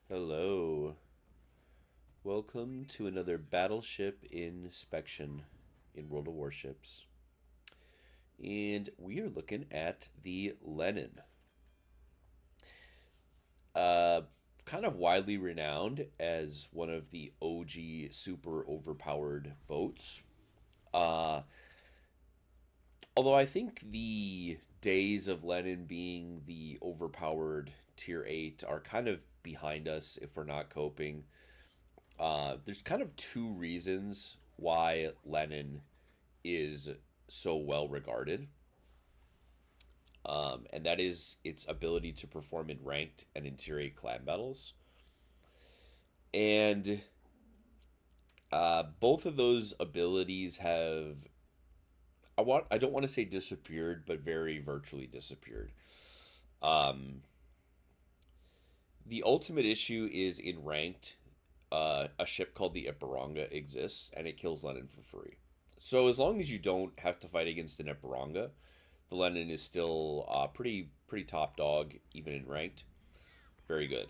Hello. Welcome to another battleship inspection in World of Warships. And we are looking at the Lenin. Uh, Kind of widely renowned as one of the OG super overpowered boats. Uh, Although I think the days of Lenin being the overpowered tier 8 are kind of behind us if we're not coping. There's kind of two reasons why Lenin is so well regarded, and that is its ability to perform in ranked and in tier 8 clan battles. And both of those abilities have I don't want to say disappeared, but very virtually disappeared. Um, the ultimate issue is in ranked. A ship called the Iparanga exists, and it kills Lenin for free. So as long as you don't have to fight against an Iparanga, the Lenin is still pretty top dog, even in ranked. Very good.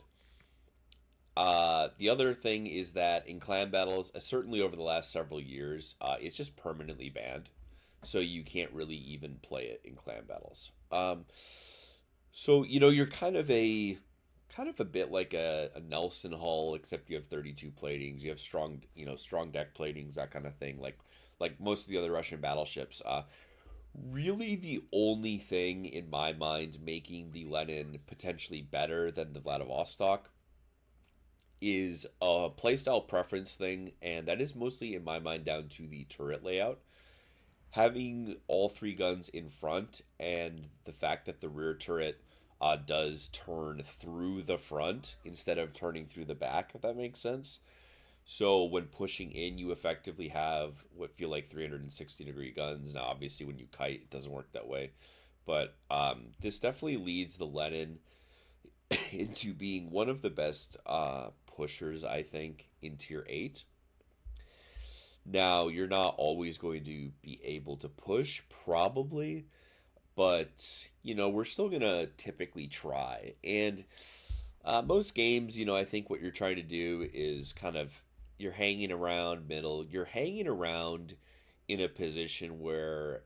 The other thing is that in clan battles, certainly over the last several years, it's just permanently banned, so you can't really even play it in clan battles. So you're kind of a bit like a Nelson Hull, except you have 32 platings. You have strong deck platings, that kind of thing. Like most of the other Russian battleships. Really, the only thing in my mind making the Lenin potentially better than the Vladivostok is a playstyle preference thing, and that is mostly in my mind down to the turret layout. Having all three guns in front and the fact that the rear turret does turn through the front instead of turning through the back, if that makes sense. So when pushing in, you effectively have what feel like 360-degree guns. Now, obviously, when you kite, it doesn't work that way. But this definitely leads the Lenin into being one of the best pushers, I think, in Tier 8. Now, you're not always going to be able to push, probably, but, we're still going to typically try. And most games, I think what you're trying to do is kind of you're hanging around middle. You're hanging around in a position where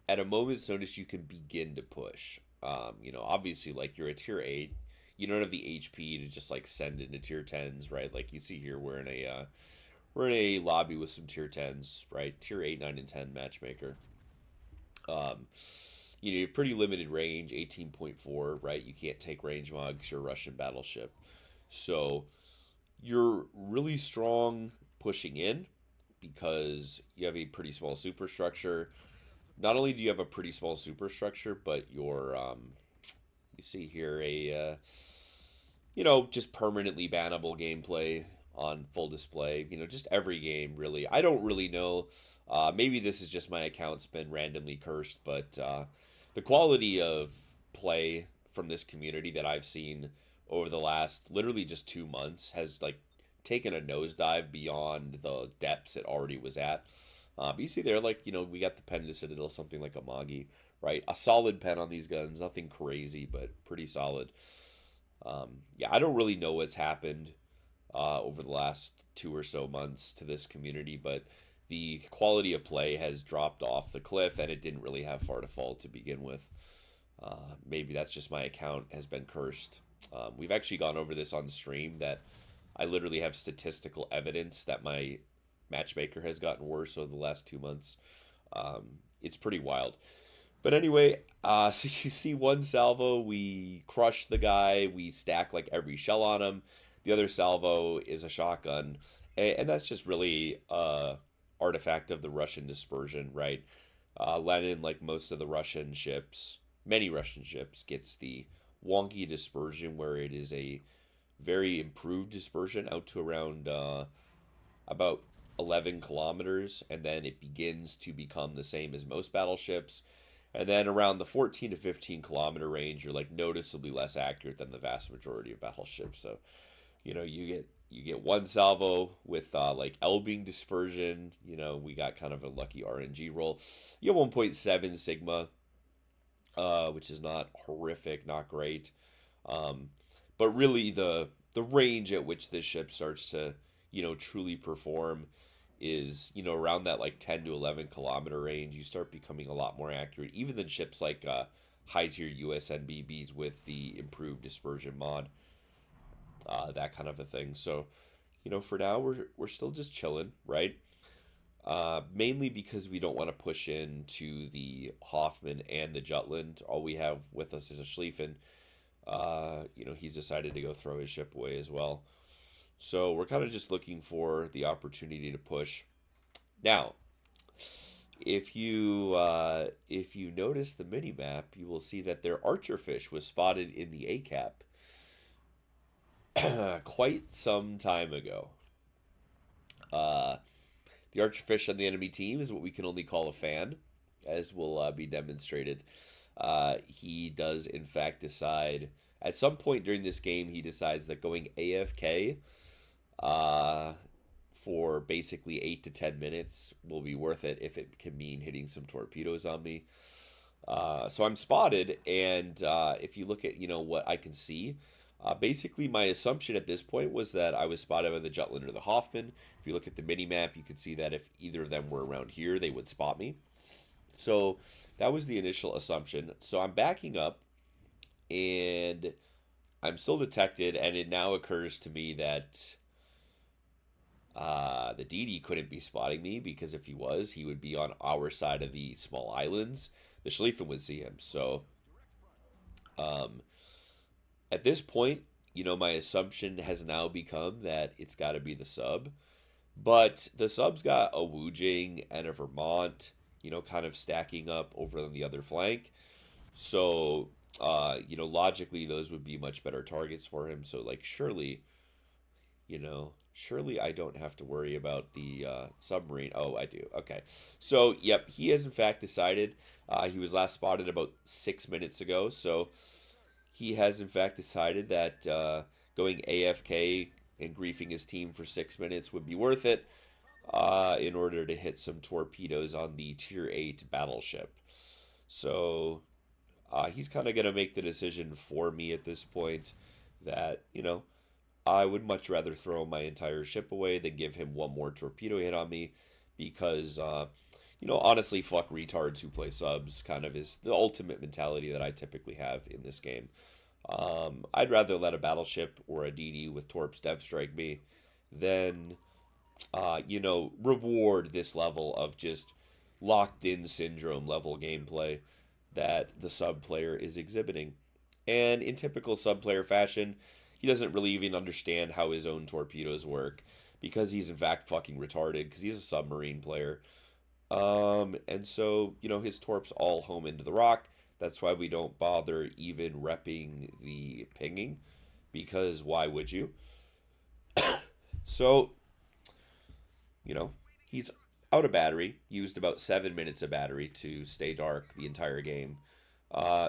at a moment's notice you can begin to push. Obviously, like you're a tier 8, you don't have the HP to just like send into tier 10s, right? Like you see here, we're in a lobby with some tier 10s, right? Tier 8, 9, and 10 matchmaker. Um, you have pretty limited range, 18.4, right? You can't take range mods, you're a Russian battleship. So you're really strong pushing in because you have a pretty small superstructure. Not only do you have a pretty small superstructure, but you see here just permanently bannable gameplay on full display. Just every game really. I don't really know. Maybe this is just my account's been randomly cursed, but the quality of play from this community that I've seen over the last literally just 2 months has like taken a nosedive beyond the depths it already was at. But you see there, like, we got the pen to Citadel, something like a Magi, right? A solid pen on these guns, nothing crazy, but pretty solid. Yeah, I don't really know what's happened over the last 2 or so months to this community, but the quality of play has dropped off the cliff, and it didn't really have far to fall to begin with. Maybe that's just my account has been cursed. We've actually gone over this on stream that I literally have statistical evidence that my matchmaker has gotten worse over the last 2 months. It's pretty wild. But anyway, so you see one salvo, we crush the guy, we stack like every shell on him. The other salvo is a shotgun, and that's just really artifact of the Russian dispersion, right? Lenin, like most of the Russian ships, many Russian ships, gets the wonky dispersion where it is a very improved dispersion out to around about 11 kilometers, and then it begins to become the same as most battleships. And then around the 14 to 15-kilometer range, you're like noticeably less accurate than the vast majority of battleships. So, you get one salvo with like Elbing dispersion. We got kind of a lucky RNG roll. You have 1.7 sigma, which is not horrific, not great. Um, but really, the the range at which this ship starts to, truly perform is, around that like 10 to 11 kilometer range. You start becoming a lot more accurate, even than ships like high tier USNBBs with the improved dispersion mod, that kind of a thing. So, for now we're still just chilling, right? Mainly because we don't want to push into the Hoffman and the Jutland. All we have with us is a Schlieffen. He's decided to go throw his ship away as well. So we're kind of just looking for the opportunity to push. Now, if you notice the mini map, you will see that their archerfish was spotted in the A cap quite some time ago. Uh, the archerfish on the enemy team is what we can only call a fan, as will be demonstrated. He does, in fact, decide at some point during this game, he decides that going AFK uh, for basically 8 to 10 minutes will be worth it if it can mean hitting some torpedoes on me. So I'm spotted, and if you look at what I can see, basically my assumption at this point was that I was spotted by the Jutland or the Hoffman. If you look at the mini map, you can see that if either of them were around here, they would spot me. So that was the initial assumption. So I'm backing up, and I'm still detected, and it now occurs to me that the DD couldn't be spotting me, because if he was, he would be on our side of the small islands. The Schlieffen would see him. So um, at this point, my assumption has now become that it's got to be the sub. But the sub's got a Wujing and a Vermont, kind of stacking up over on the other flank. So, logically, those would be much better targets for him. So, like, surely I don't have to worry about the submarine. Oh, I do. Okay. So, yep, he has in fact decided. He was last spotted about 6 minutes ago. So, he has in fact decided that going AFK and griefing his team for 6 minutes would be worth it in order to hit some torpedoes on the Tier 8 battleship. So he's kind of going to make the decision for me at this point that, I would much rather throw my entire ship away than give him one more torpedo hit on me, because, honestly, fuck retards who play subs kind of is the ultimate mentality that I typically have in this game. I'd rather let a battleship or a DD with torps dev strike me than, reward this level of just locked in syndrome level gameplay that the sub player is exhibiting. And in typical sub player fashion, he doesn't really even understand how his own torpedoes work, because he's in fact fucking retarded, because he's a submarine player. And so, his torps all home into the rock. That's why we don't bother even repping the pinging, because why would you? So, he's out of battery, used about 7 minutes of battery to stay dark the entire game.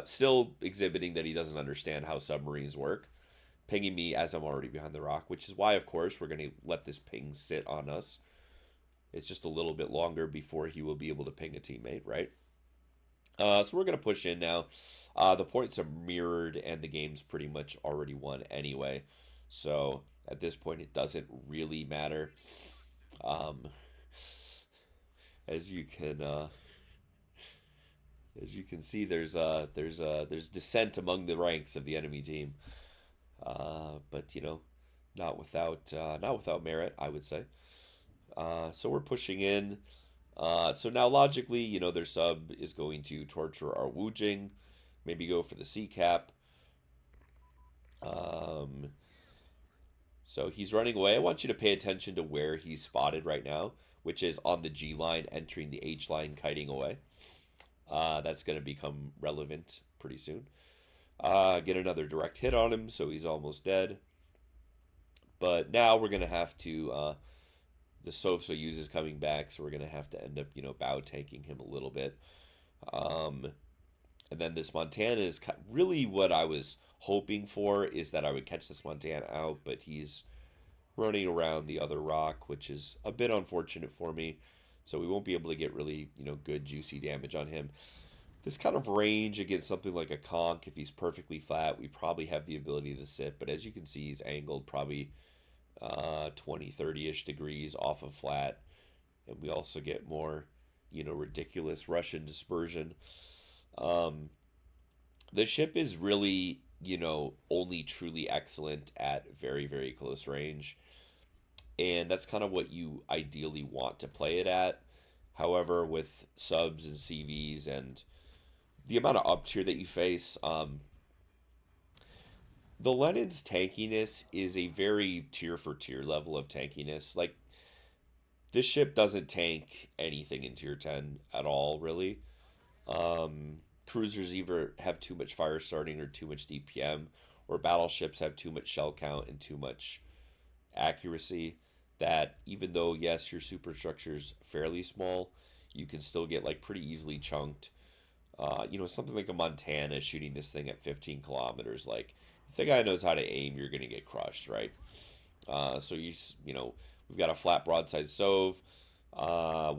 Still exhibiting that he doesn't understand how submarines work. Pinging me as I'm already behind the rock, which is why, of course, we're going to let this ping sit on us. It's just a little bit longer before he will be able to ping a teammate, right? So we're going to push in now. The points are mirrored, and the game's pretty much already won anyway. So at this point, it doesn't really matter. Um, as you can see, there's dissent among the ranks of the enemy team. But not without merit, I would say. So we're pushing in. So now logically, their sub is going to torture our Wujing, maybe go for the C cap. So he's running away. I want you to pay attention to where he's spotted right now, which is on the G line, entering the H line, kiting away. That's going to become relevant pretty soon. Get another direct hit on him, so he's almost dead. But now we're going to have to, the Soyuz is coming back, so we're going to have to end up, bow tanking him a little bit. And then this Montana is really what I was hoping for, is that I would catch this Montana out, but he's running around the other rock, which is a bit unfortunate for me. So we won't be able to get really, good juicy damage on him. this kind of range against something like a conch, if he's perfectly flat, we probably have the ability to sit. But as you can see, he's angled probably 20, 30-ish degrees off of flat. And we also get more, ridiculous Russian dispersion. Um, the ship is really, only truly excellent at very, very close range. And that's kind of what you ideally want to play it at. However, with subs and CVs and the amount of up tier that you face, the Lenin's tankiness is a very tier for tier level of tankiness. Like, this ship doesn't tank anything in tier 10 at all, really. Cruisers either have too much fire starting or too much DPM, or battleships have too much shell count and too much accuracy. That even though, yes, your superstructure's fairly small, you can still get like pretty easily chunked. Something like a Montana shooting this thing at 15 kilometers. Like, if the guy knows how to aim, you're gonna get crushed, right? So we've got a flat broadside Sove. Uh,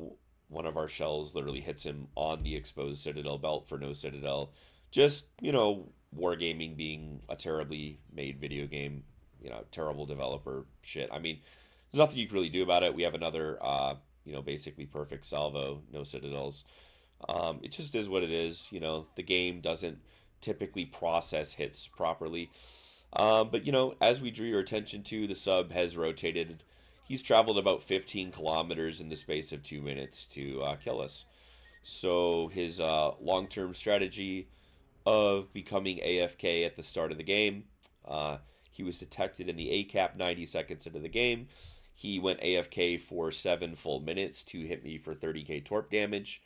One of our shells literally hits him on the exposed Citadel belt for no Citadel. Just, Wargaming being a terribly made video game, terrible developer shit. I mean, there's nothing you can really do about it. We have another, basically perfect salvo, no Citadels. It just is what it is. The game doesn't typically process hits properly. But as we drew your attention to, the sub has rotated. He's traveled about 15 kilometers in the space of 2 minutes to kill us. So his long-term strategy of becoming AFK at the start of the game, he was detected in the ACAP 90 seconds into the game. He went AFK for 7 full minutes to hit me for 30k torp damage.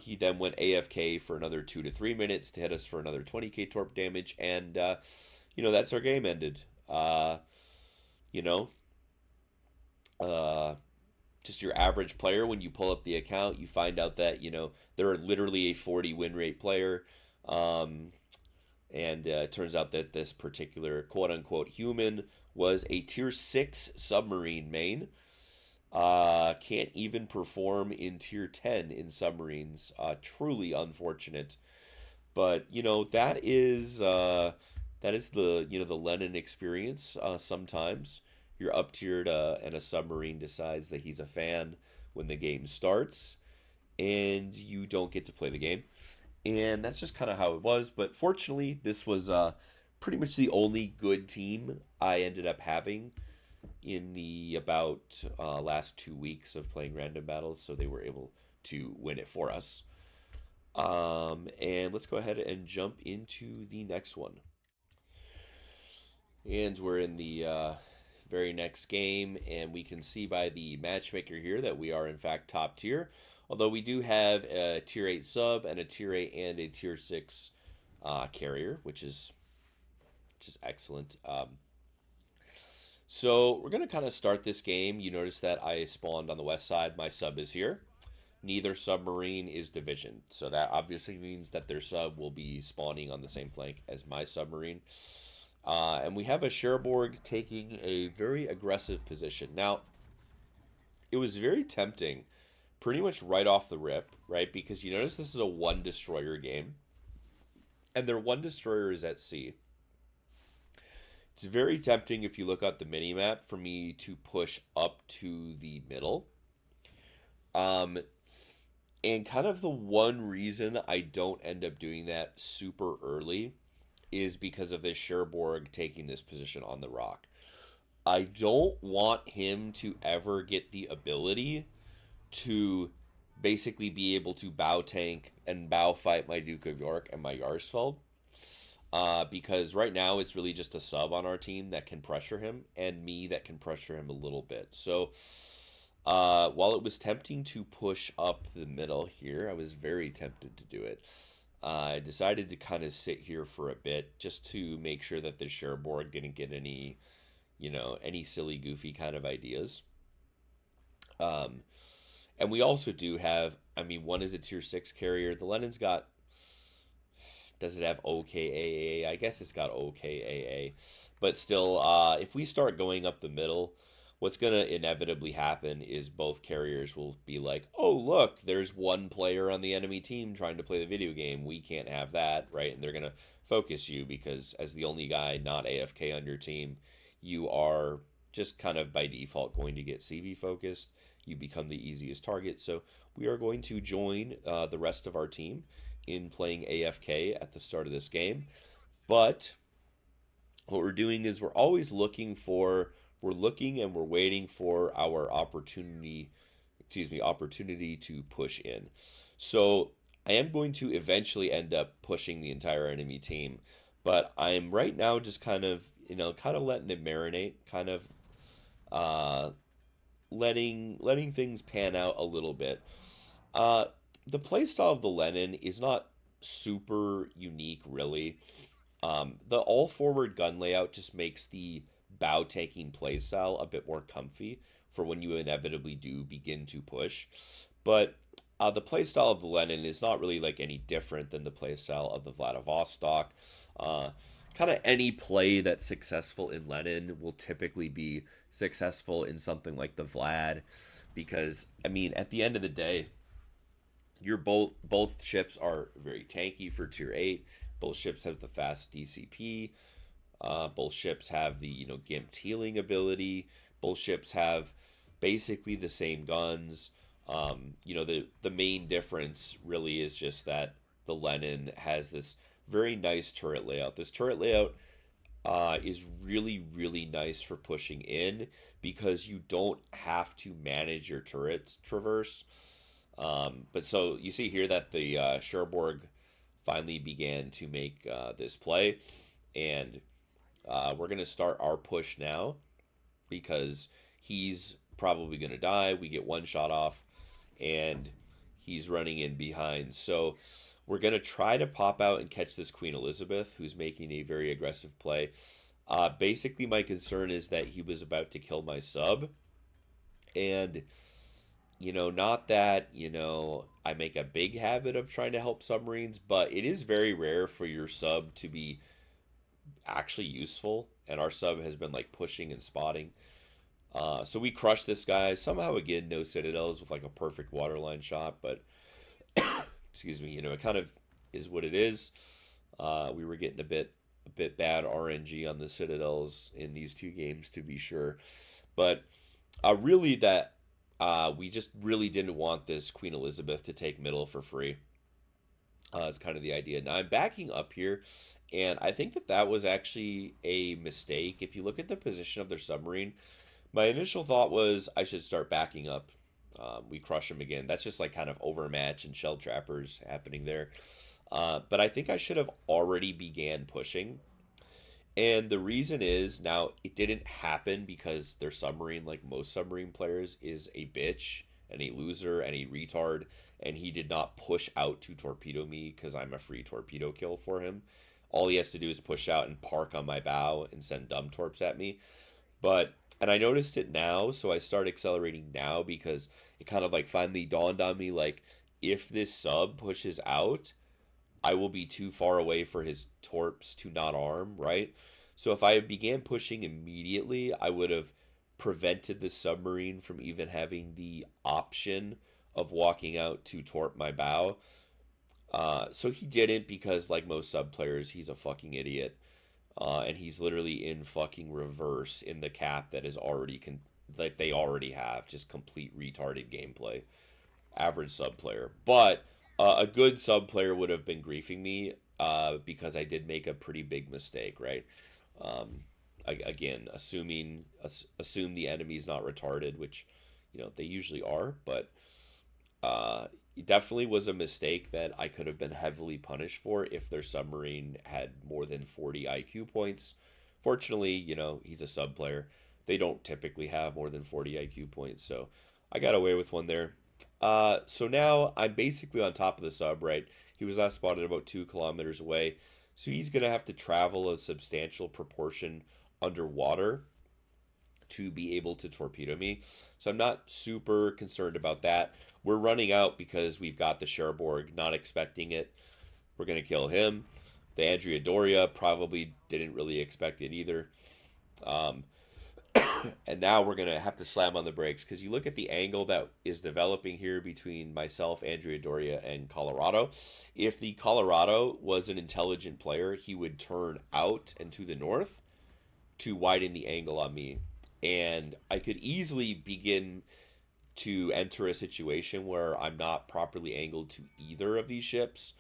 He then went AFK for another 2 to 3 minutes to hit us for another 20k torp damage, and that's our game ended. You know, uh, just your average player, when you pull up the account, you find out that they're literally a 40 win rate player. Um, and it turns out that this particular quote unquote human was a tier 6 submarine main. Can't even perform in tier 10 in submarines. Truly unfortunate. But that is the Lenin experience. Sometimes you're up tiered, and a submarine decides that he's a fan when the game starts, and you don't get to play the game. And that's just kind of how it was. But fortunately, this was pretty much the only good team I ended up having in the about last 2 weeks of playing random battles, so they were able to win it for us. And let's go ahead and jump into the next one. And we're in the very next game, and we can see by the matchmaker here that we are in fact top tier. Although we do have a tier 8 sub and a tier 8 and a tier 6 carrier, which is excellent. So we're going to kind of start this game. You notice that I spawned on the west side. My sub is here. Neither submarine is division. So that obviously means that their sub will be spawning on the same flank as my submarine. And we have a Cherbourg taking a very aggressive position. Now, it was very tempting pretty much right off the rip, right? Because you notice this is a one destroyer game. And their one destroyer is at sea. It's very tempting, if you look at the mini map, for me to push up to the middle. And kind of the one reason I don't end up doing that super early is because of this Cherbourg taking this position on the rock. I don't want him to ever get the ability to basically be able to bow tank and bow fight my Duke of York and my Yarsfeld. Because right now it's really just a sub on our team that can pressure him, and me that can pressure him a little bit. So while it was tempting to push up the middle here, I was very tempted to do it. I decided to kind of sit here for a bit just to make sure that the Cherbourg didn't get any silly, goofy kind of ideas. And we also do have, one is a tier 6 carrier. The Lenin's got, does it have OKAA? I guess it's got OKAA. But still, if we start going up the middle, what's going to inevitably happen is both carriers will be like, oh, look, there's one player on the enemy team trying to play the video game. We can't have that, right? And they're going to focus you because, as the only guy not AFK on your team, you are just kind of by default going to get CV focused. You become the easiest target. So we are going to join the rest of our team in playing AFK at the start of this game. But what we're doing is we're looking and we're waiting for our opportunity to push in. So I am going to eventually end up pushing the entire enemy team, but I'm right now just kind of letting it marinate, kind of uh, letting things pan out a little bit. Uh, the playstyle of the Lenin is not super unique, really. The all forward gun layout just makes the bow taking playstyle a bit more comfy for when you inevitably do begin to push. But the playstyle of the Lenin is not really like any different than the playstyle of the Vladivostok. Uh, kind of any play that's successful in Lenin will typically be successful in something like the Vlad, because I mean, at the end of the day, you're both ships are very tanky for tier 8. Both ships have the fast DCP. Both ships have the gimped healing ability. Both ships have basically the same guns. The main difference really is just that the Lenin has this very nice turret layout. This turret layout is really really nice for pushing in because you don't have to manage your turrets traverse. But so you see here that the Cherbourg finally began to make this play, and we're going to start our push now because he's probably going to die. We get one shot off, and he's running in behind. So we're going to try to pop out and catch this Queen Elizabeth, who's making a very aggressive play. Basically, my concern is that he was about to kill my sub, and not that, I make a big habit of trying to help submarines, but it is very rare for your sub to be actually useful. And our sub has been like pushing and spotting. So we crushed this guy. Somehow, again, no citadels with like a perfect waterline shot, but excuse me, it kind of is what it is. We were getting a bit bad RNG on the citadels in these two games, to be sure. But really, that we just really didn't want this Queen Elizabeth to take middle for free. It's kind of the idea. Now I'm backing up here, and I think that was actually a mistake. If you look at the position of their submarine, my initial thought was I should start backing up. We crush them again. That's just like kind of overmatch and shell trappers happening there. But I think I should have already began pushing. And the reason is, now it didn't happen because their submarine, like most submarine players, is a bitch and a loser and a retard. And he did not push out to torpedo me because I'm a free torpedo kill for him. All he has to do is push out and park on my bow and send dumb torps at me. And I noticed it now, so I start accelerating now because it kind of like finally dawned on me, like, if this sub pushes out, I will be too far away for his torps to not arm, right? So if I began pushing immediately, I would have prevented the submarine from even having the option of walking out to torp my bow. So he didn't because, like most sub players, he's a fucking idiot. And he's literally in fucking reverse in the cap that is already like they already have just complete retarded gameplay. Average sub player, but a good sub player would have been griefing me because I did make a pretty big mistake, right? Um, Again, assume the enemy's not retarded, which they usually are, but it definitely was a mistake that I could have been heavily punished for if their submarine had more than 40 IQ points. Fortunately, he's a sub player. They don't typically have more than 40 IQ points, so I got away with one there. So now I'm basically on top of the sub, right? He was last spotted about 2 kilometers away, so he's going to have to travel a substantial proportion underwater to be able to torpedo me. So I'm not super concerned about that. We're running out because we've got the Cherbourg, not expecting it. We're going to kill him. The Andrea Doria probably didn't really expect it either. Um, And now we're going to have to slam on the brakes because you look at the angle that is developing here between myself, Andrea Doria, and Colorado. If the Colorado was an intelligent player, he would turn out and to the north to widen the angle on me. And I could easily begin to enter a situation where I'm not properly angled to either of these ships,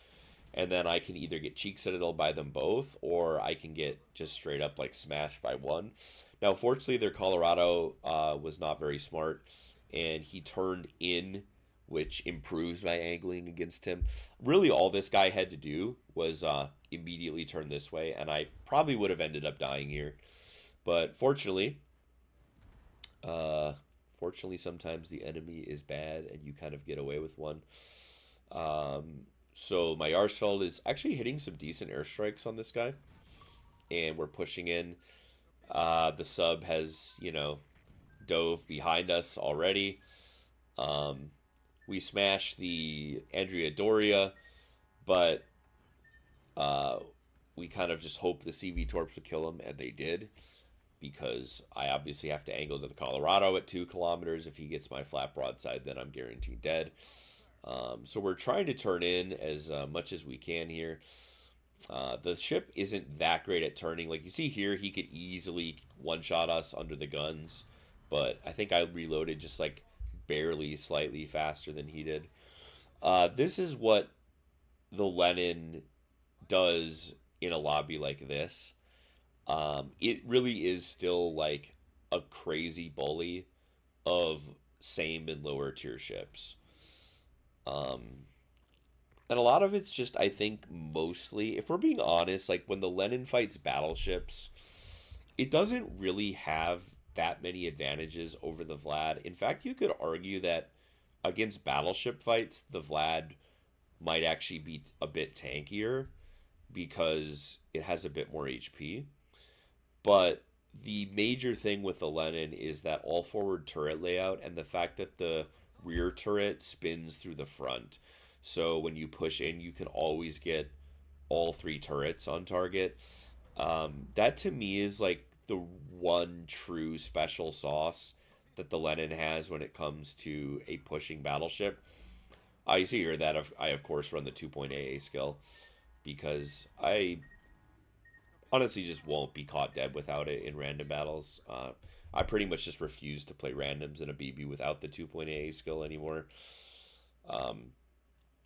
and then I can either get cheek citadel by them both, or I can get just straight up like smashed by one. Now, fortunately, their Colorado was not very smart, and he turned in, which improves my angling against him. Really, all this guy had to do was immediately turn this way, and I probably would have ended up dying here. But uh, fortunately, sometimes the enemy is bad, and you kind of get away with one. So my Arsfeld is actually hitting some decent airstrikes on this guy, and we're pushing in. The sub has, dove behind us already. Um, we smashed the Andrea Doria, but uh, we kind of just hoped the CV Torps would kill him, and they did, because I obviously have to angle to the Colorado at 2 kilometers. If he gets my flat broadside, then I'm guaranteed dead. So we're trying to turn in as much as we can here. The ship isn't that great at turning. Like you see here, he could easily one-shot us under the guns, but I think I reloaded just like barely, slightly faster than he did. This is what the Lenin does in a lobby like this. It really is still like a crazy bully of same and lower tier ships. Um, and a lot of it's just, I think, mostly, if we're being honest, like when the Lenin fights battleships, it doesn't really have that many advantages over the Vlad. In fact, you could argue that against battleship fights, the Vlad might actually be a bit tankier because it has a bit more HP. But the major thing with the Lenin is that all forward turret layout and the fact that the rear turret spins through the front. So when you push in, you can always get all 3 turrets on target. That to me is like the one true special sauce that the Lenin has when it comes to a pushing battleship. I see here that I, of course, run the 2.AA skill because I honestly just won't be caught dead without it in random battles. I pretty much just refuse to play randoms in a BB without the 2.AA skill anymore. Um,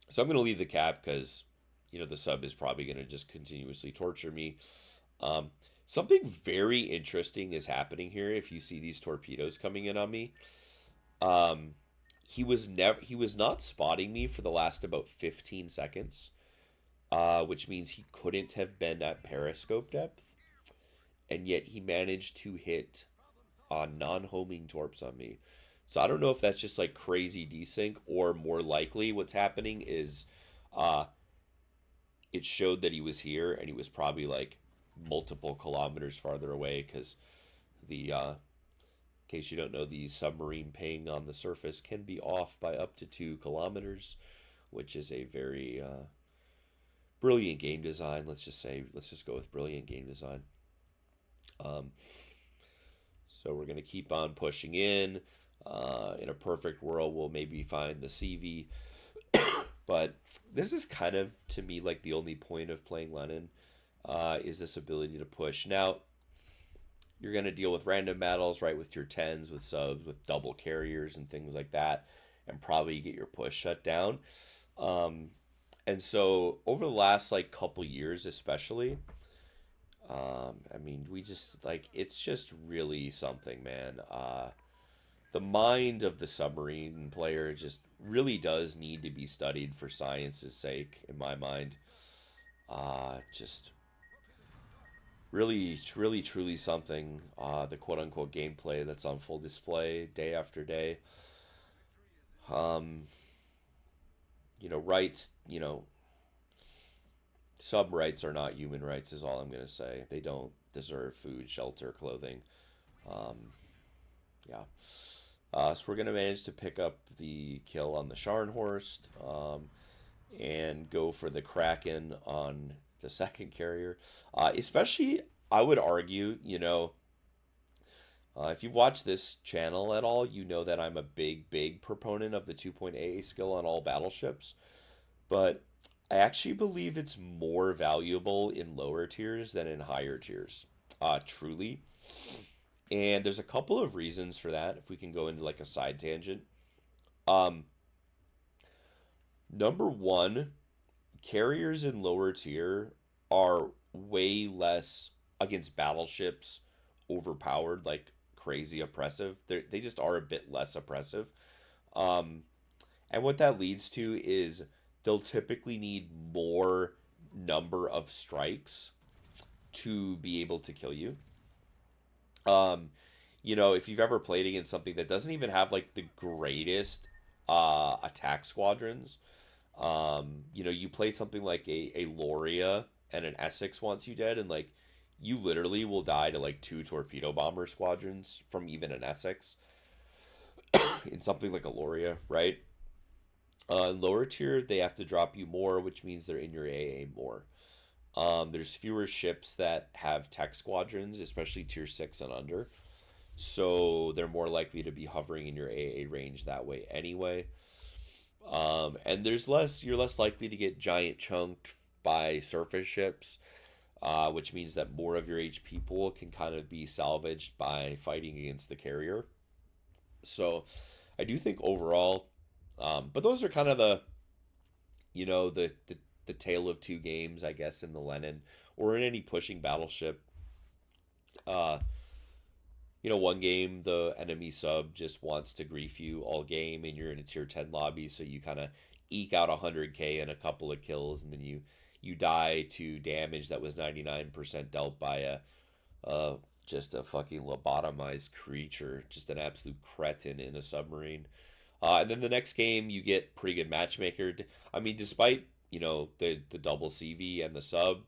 so I'm going to leave the cap because, the sub is probably going to just continuously torture me. Um, Something very interesting is happening here if you see these torpedoes coming in on me. Um, he was not spotting me for the last about 15 seconds, which means he couldn't have been at periscope depth, and yet he managed to hit non-homing torps on me. So I don't know if that's just like crazy desync, or more likely what's happening is uh, it showed that he was here and he was probably like multiple kilometers farther away because in case you don't know, the submarine ping on the surface can be off by up to 2 kilometers, which is a very brilliant game design. Let's just go with brilliant game design. Um, so we're going to keep on pushing in. In a perfect world, we'll maybe find the CV. But this is kind of, to me, like the only point of playing Lenin is this ability to push. Now, you're going to deal with random battles, right, with your 10s, with subs, with double carriers and things like that, and probably get your push shut down. Um, and so over the last like couple years, especially, I mean, we just like it's just really something, man. The mind of the submarine player just really does need to be studied for science's sake, in my mind. Just really, really, truly something. The quote unquote gameplay that's on full display day after day. Um, rights, sub rights are not human rights, is all I'm going to say. They don't deserve food, shelter, clothing. Um, yeah. So we're going to manage to pick up the kill on the Scharnhorst and go for the Kraken on the second carrier. Especially, I would argue, If you've watched this channel at all, you know that I'm a big proponent of the 2.AA skill on all battleships. But I actually believe it's more valuable in lower tiers than in higher tiers. Truly. And there's a couple of reasons for that, if we can go into like a side tangent. Um, Number one, carriers in lower tier are way less against battleships overpowered, like crazy oppressive. They just are a bit less oppressive. Um, and what that leads to is they'll typically need more number of strikes to be able to kill you. Um, if you've ever played against something that doesn't even have like the greatest attack squadrons, you play something like a Loria and an Essex wants you dead, and like you literally will die to like two torpedo bomber squadrons from even an Essex in something like a Loria, right? Lower tier, they have to drop you more, which means they're in your AA more. There's fewer ships that have tech squadrons, especially tier 6 and under. So they're more likely to be hovering in your AA range that way anyway. And you're less likely to get giant chunked by surface ships, which means that more of your HP pool can kind of be salvaged by fighting against the carrier. So I do think overall, but those are kind of you know, the tale of two games, I guess, in the Lenin or in any pushing battleship. Uh, one game the enemy sub just wants to grief you all game, and you're in a tier 10 lobby, so you kind of eke out 100k and a couple of kills, and then you die to damage that was 99% dealt by uh just a fucking lobotomized creature, just an absolute cretin in a submarine. And then the next game, you get pretty good matchmaker. I mean, despite the double CV and the sub,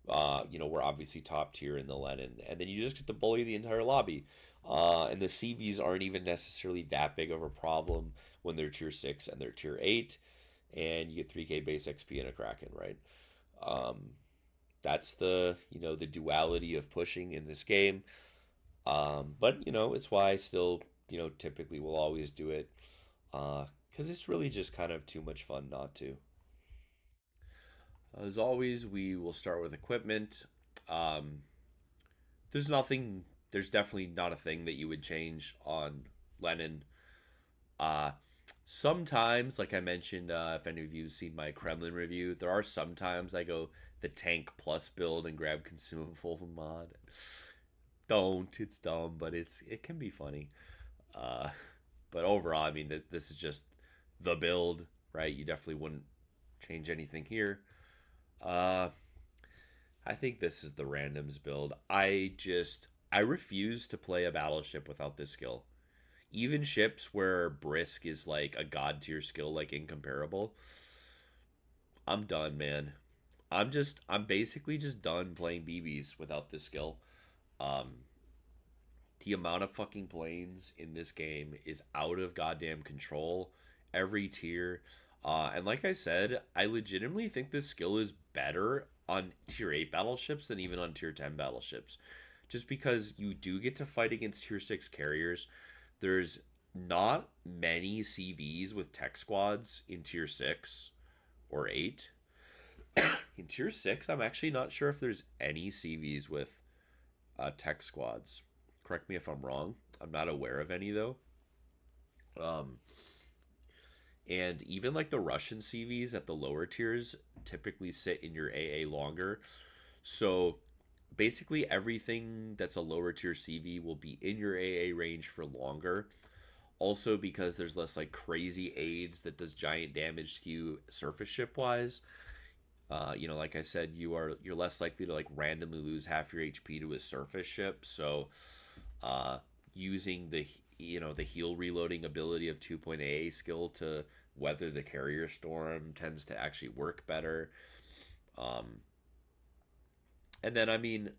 we're obviously top tier in the Lenin, and then you just get to bully the entire lobby. And the CVs aren't even necessarily that big of a problem when they're tier 6 and they're tier 8, and you get 3k base XP and a Kraken, right? Um, that's the duality of pushing in this game. But it's why I still typically will always do it, because it's really just kind of too much fun not to. As always, we will start with equipment. Um, there's nothing. There's definitely not a thing that you would change on Lenin. Uh, Sometimes, like I mentioned, if any of you've seen my Kremlin review, there are sometimes I go the tank plus build and grab consumable mod. Don't. It's dumb, but it can be funny. Uh, but overall, I mean, this is just the build, right? You definitely wouldn't change anything here. Uh, I think this is the randoms build. I refuse to play a battleship without this skill. Even ships where brisk is like a god tier skill, like incomparable. I'm done, man. I'm basically just done playing BBs without this skill. Um, the amount of fucking planes in this game is out of goddamn control. Every tier. And like I said, I legitimately think this skill is better on tier 8 battleships than even on tier 10 battleships. Just because you do get to fight against tier 6 carriers. There's not many CVs with tech squads in tier 6 or 8. In tier 6, I'm actually not sure if there's any CVs with tech squads. Correct me if I'm wrong. I'm not aware of any though. Um, and even like the Russian CVs at the lower tiers typically sit in your AA longer. So basically everything that's a lower tier CV will be in your AA range for longer. Also because there's less like crazy aids that does giant damage to you surface ship wise. Like I said, you're less likely to like randomly lose half your HP to a surface ship. So uh, using the heal reloading ability of 2.AA skill to weather the carrier storm tends to actually work better. Um, and then I mean,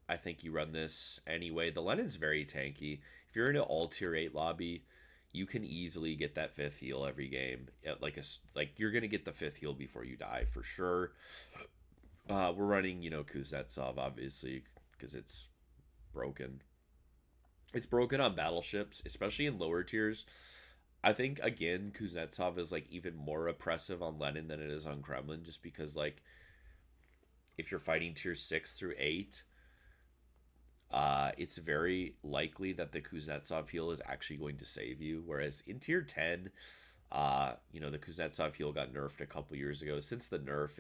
I think you run this anyway. The Lenin's very tanky. If you're in an all tier 8 lobby, you can easily get that fifth heal every game. Like you're gonna get the fifth heal before you die for sure. We're running Kuznetsov obviously because it's broken. It's broken on battleships, especially in lower tiers. I think again Kuznetsov is like even more oppressive on Lenin than it is on Kremlin, just because like if you're fighting tier 6 through 8, it's very likely that the Kuznetsov heal is actually going to save you. Whereas in tier 10, the Kuznetsov heal got nerfed a couple years ago. Since the nerf,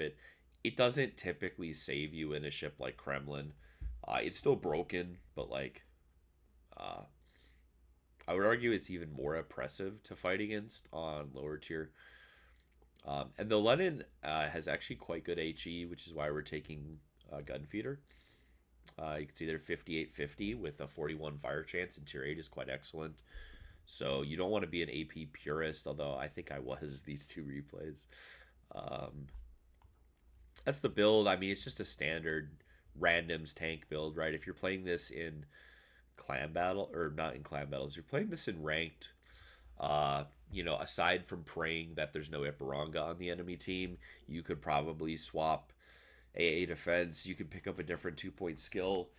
it doesn't typically save you in a ship like Kremlin. It's still broken, but like uh, I would argue it's even more oppressive to fight against on lower tier. And the Lenin has actually quite good HE, which is why we're taking Gunfeeder. You can see they're 58-50 with a 41 fire chance, and tier 8 is quite excellent. So you don't want to be an AP purist, although I think I was these two replays. Um, that's the build. I mean, it's just a standard randoms tank build, right? If you're playing this in clan battle, or not in clan battles, you're playing this in ranked. Aside from praying that there's no Iparanga on the enemy team, you could probably swap AA defense. You could pick up a different 2 point skill.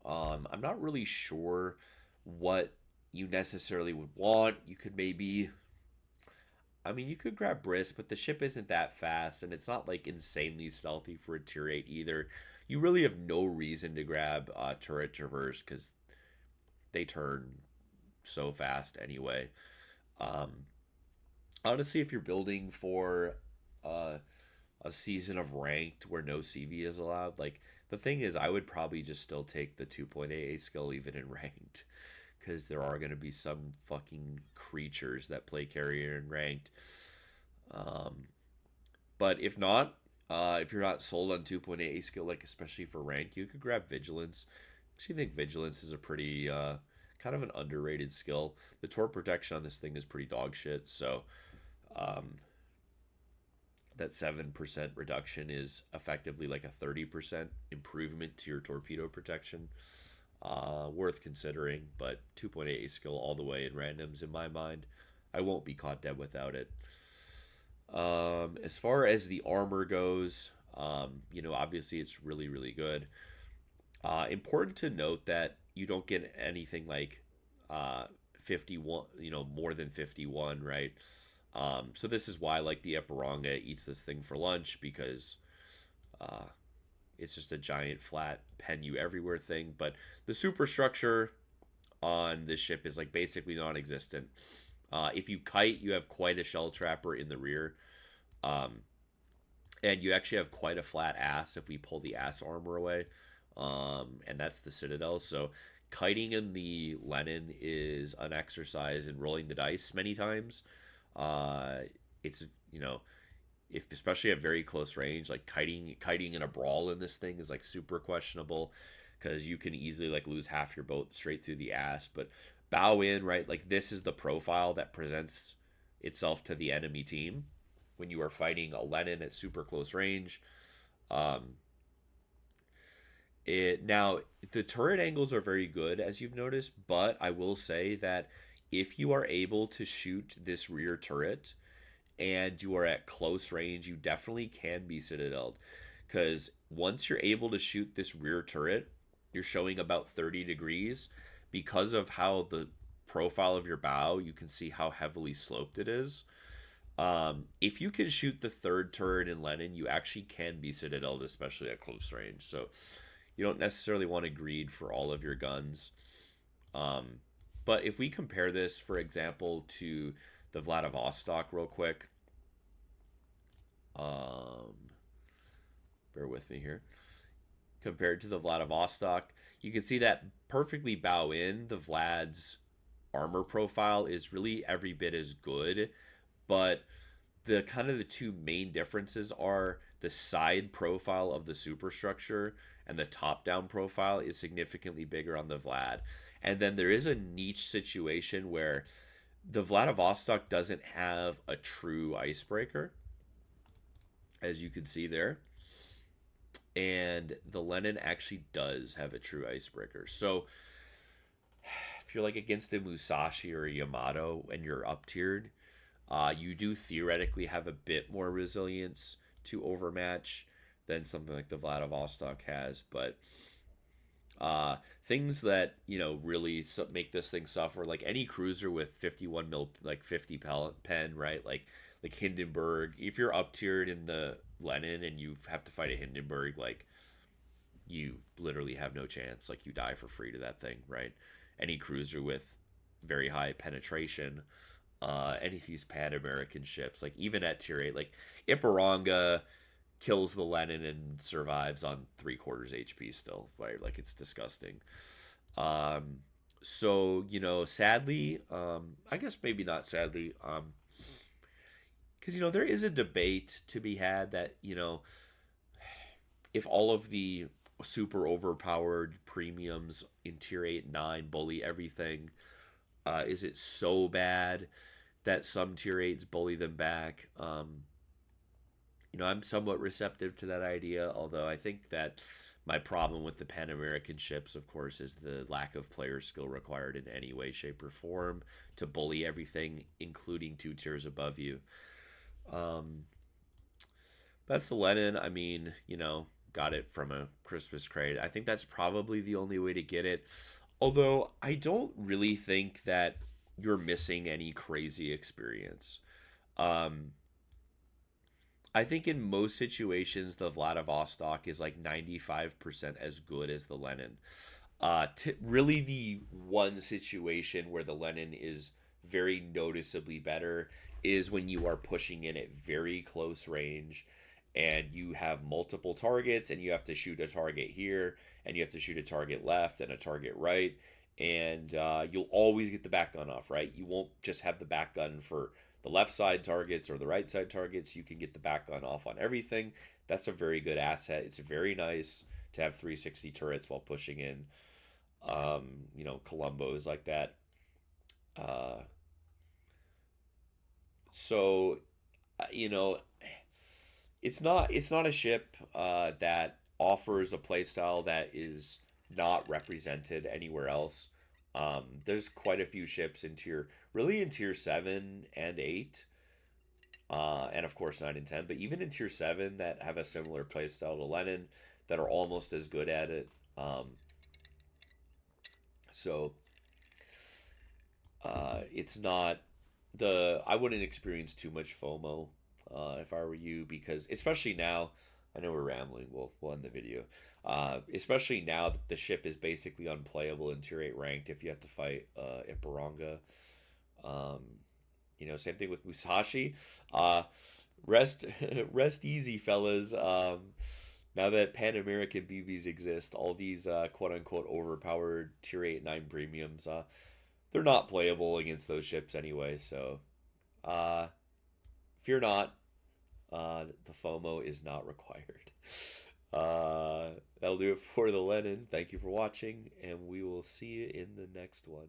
I'm not really sure what you necessarily would want. You could maybe, I mean, you could grab Brisk, but the ship isn't that fast, and it's not like insanely stealthy for a tier 8 either. You really have no reason to grab Turret Traverse because they turn so fast anyway. Um, Honestly, if you're building for uh, a season of ranked where no CV is allowed, like the thing is, I would probably just still take the 2.AA skill even in ranked because there are going to be some fucking creatures that play carrier in ranked. Um, but if not, if you're not sold on 2.8 skill, like especially for rank, you could grab vigilance. I actually think vigilance is a pretty kind of an underrated skill. The tort protection on this thing is pretty dog shit. So um, that 7% reduction is effectively like a 30% improvement to your torpedo protection. Worth considering, but 2.8 skill all the way in randoms in my mind. I won't be caught dead without it. As far as the armor goes, obviously it's really, really good. Important to note that you don't get anything like 51, more than 51, right? So this is why like the Eparanga eats this thing for lunch because uh, it's just a giant flat pen you everywhere thing. But the superstructure on this ship is like basically non-existent. If you kite, you have quite a shell trapper in the rear. Um, and you actually have quite a flat ass if we pull the ass armor away. And that's the Citadel. So kiting in the Lenin is an exercise in rolling the dice many times. Uh, it's if especially at very close range, like kiting in a brawl in this thing is like super questionable because you can easily like lose half your boat straight through the ass. But bow in, right? Like this is the profile that presents itself to the enemy team when you are fighting a Lenin at super close range. Um, it now the turret angles are very good as you've noticed, but I will say that if you are able to shoot this rear turret and you are at close range, you definitely can be citadeled. Because once you're able to shoot this rear turret, you're showing about 30 degrees. Because of how the profile of your bow, you can see how heavily sloped it is. If you can shoot the third turret in Lenin, you actually can be citadeled, especially at close range. So you don't necessarily want to greed for all of your guns. Um, but if we compare this, for example, to the Vladivostok real quick, um, bear with me here. Compared to the Vladivostok, you can see that perfectly bow in. The Vlad's armor profile is really every bit as good, but the kind of the two main differences are the side profile of the superstructure and the top down profile is significantly bigger on the Vlad. And then there is a niche situation where the Vladivostok doesn't have a true icebreaker, as you can see there. And the Lenin actually does have a true icebreaker. So if you're like against a Musashi or a Yamato and you're up tiered, you do theoretically have a bit more resilience to overmatch than something like the Vladivostok has. But Things that really make this thing suffer, like any cruiser with 51 mil, like 50 pellet pen, right? Like Hindenburg. If you're up tiered in the Lenin and you have to fight a Hindenburg, like you literally have no chance. Like you die for free to that thing, right? Any cruiser with very high penetration, any of these Pan American ships, like even at tier 8, like Iparanga kills the Lenin and survives on 3/4 HP still, right? Like it's disgusting. Um, so sadly, I guess maybe not sadly, because there is a debate to be had that if all of the super overpowered premiums in tier 8 and 9 bully everything, is it so bad that some tier 8s bully them back? I'm somewhat receptive to that idea, although I think that my problem with the Pan American ships, of course, is the lack of player skill required in any way, shape, or form to bully everything, including 2 tiers above you. Um, that's the Lenin. I mean, got it from a Christmas crate. I think that's probably the only way to get it. Although I don't really think that you're missing any crazy experience. Um, I think in most situations, the Vladivostok is like 95% as good as the Lenin. Really, the one situation where the Lenin is very noticeably better is when you are pushing in at very close range and you have multiple targets and you have to shoot a target here and you have to shoot a target left and a target right. And you'll always get the back gun off, right? You won't just have the back gun for the left side targets or the right side targets. You can get the back gun off on everything. That's a very good asset. It's very nice to have 360 turrets while pushing in Columbos like that. Uh, so, you know, it's not a ship that offers a playstyle that is not represented anywhere else. There's quite a few ships really in tier 7 and 8, and of course 9 and 10, but even in tier 7 that have a similar playstyle to Lenin that are almost as good at it. So it's not I wouldn't experience too much FOMO if I were you, because especially now, I know we're rambling. We'll end the video. Especially now that the ship is basically unplayable in tier 8 ranked if you have to fight Iparanga. Um, same thing with Musashi. Rest rest easy, fellas. Now that Pan American BBs exist, all these quote unquote overpowered tier 8 9 premiums, they're not playable against those ships anyway. So uh, fear not. The FOMO is not required. That'll do it for the Lenin. Thank you for watching, and we will see you in the next one.